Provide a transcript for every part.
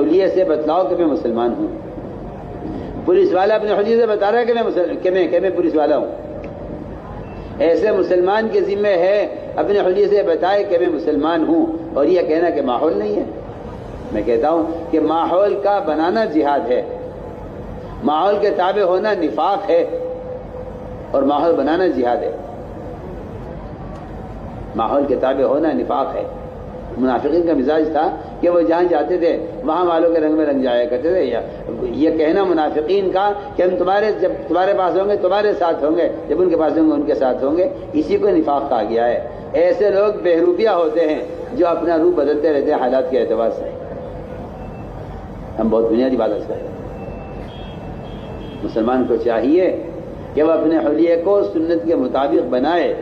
حلیے سے بتلاؤ کہ میں مسلمان ہوں. پولیس والا اپنے حلیے سے بتا رہا ہے کہ میں پولیس والا ہوں. ایسے مسلمان کے ذمہ ہے اپنے حلیے سے بتائے کہ میں مسلمان ہوں، اور یہ کہنا کہ ماحول نہیں ہے. میں کہتا ہوں کہ ماحول کا بنانا جہاد ہے، ماحول کے تابع ہونا نفاق ہے، اور ماحول بنانا جہاد ہے. ماحول کے تابع ہونا نفاق ہے. منافقین کا مزاج تھا کہ وہ جہاں جاتے تھے وہاں والوں کے رنگ میں رنگ جایا کرتے تھے. یہ کہنا منافقین کا کہ ہم جب تمہارے پاس ہوں گے تمہارے ساتھ ہوں گے، جب ان کے پاس ہوں گے ان کے ساتھ ہوں گے، اسی کو نفاق کہا گیا ہے. ایسے لوگ بہروپیہ ہوتے ہیں جو اپنا روح بدلتے رہتے ہیں حالات کے اعتبار سے. ہم بہت بنیادی بات کرتے ہیں. مسلمان کو چاہیے کہ وہ اپنے حلیے کو سنت کے مطابق بنائے.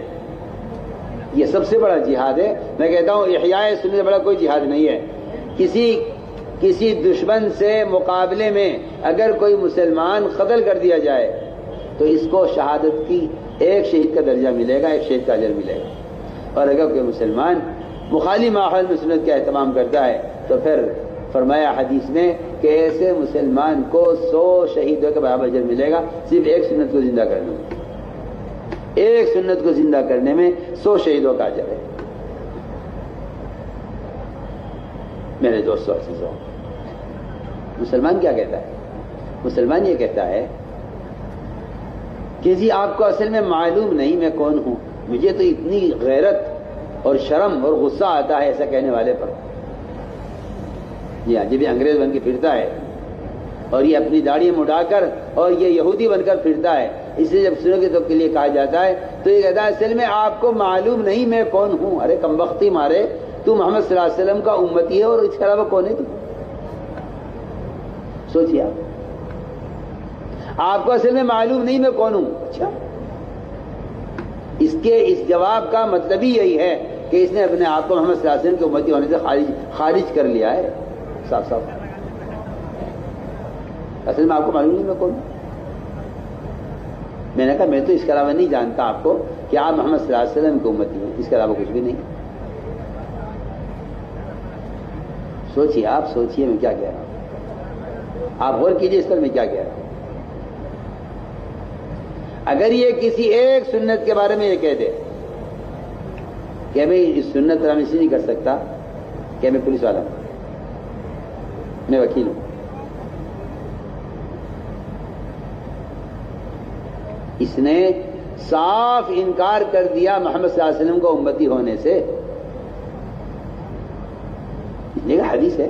یہ سب سے بڑا جہاد ہے. میں کہتا ہوں احیاء سنت سے بڑا کوئی جہاد نہیں ہے. کسی دشمن سے مقابلے میں اگر کوئی مسلمان قتل کر دیا جائے تو اس کو شہادت کی ایک شہید کا درجہ ملے گا، ایک شہید کا اجر ملے گا. اور اگر کوئی مسلمان مخالف ماحول میں سنت کا اہتمام کرتا ہے تو پھر فرمایا حدیث میں کہ ایسے مسلمان کو 100 شہیدوں کے برابر اجر ملے گا صرف ایک سنت کو زندہ کرنے میں. ایک سنت کو زندہ کرنے میں 100 شہیدوں کا اجر ہے. میرے دوستوں عزیزوں، مسلمان کیا کہتا ہے؟ مسلمان یہ کہتا ہے کہ جی آپ کو اصل میں معلوم نہیں میں کون ہوں. مجھے تو اتنی غیرت اور شرم اور غصہ آتا ہے ایسا کہنے والے پر. جی ہاں، جب یہ انگریز بن کے پھرتا ہے اور یہ اپنی داڑھی مڈا کر اور یہ یہودی بن کر پھرتا ہے، اس لیے جب سنو گے تو کے لیے کہا جاتا ہے تو یہ کہتا ہے اصل میں آپ کو معلوم نہیں میں کون ہوں. ارے کمبختی مارے، تو محمد صلی اللہ علیہ وسلم کا امتی ہے اور اس کے علاوہ کون ہے تو؟ سوچیے آپ کو اصل میں معلوم نہیں میں کون ہوں. اچھا، اس جواب کا مطلب ہی یہی ہے کہ اس نے اپنے آپ کو محمد صلی اللہ علیہ وسلم کے امتی ہونے سے خارج کر لیا ہے. صاف صاف اصل میں آپ کو معلوم نہیں میں کون ہوں. میں نے کہا میں تو اس کے علاوہ نہیں جانتا آپ کو کہ آپ محمد صلی اللہ علیہ وسلم کے امتی ہیں، اس کے علاوہ کچھ بھی نہیں. سوچیے، آپ سوچیے میں کیا کہہ رہا ہوں. آپ غور کیجیے اس پر میں کیا کہہ رہا ہوں. اگر یہ کسی ایک سنت کے بارے میں یہ کہہ دے کہ میں اس سنت پر اسی نہیں کر سکتا کہ میں پولیس والا ہوں، میں وکیل ہوں، اس نے صاف انکار کر دیا محمد صلی اللہ علیہ وسلم کو امتی ہونے سے. یہ حدیث ہے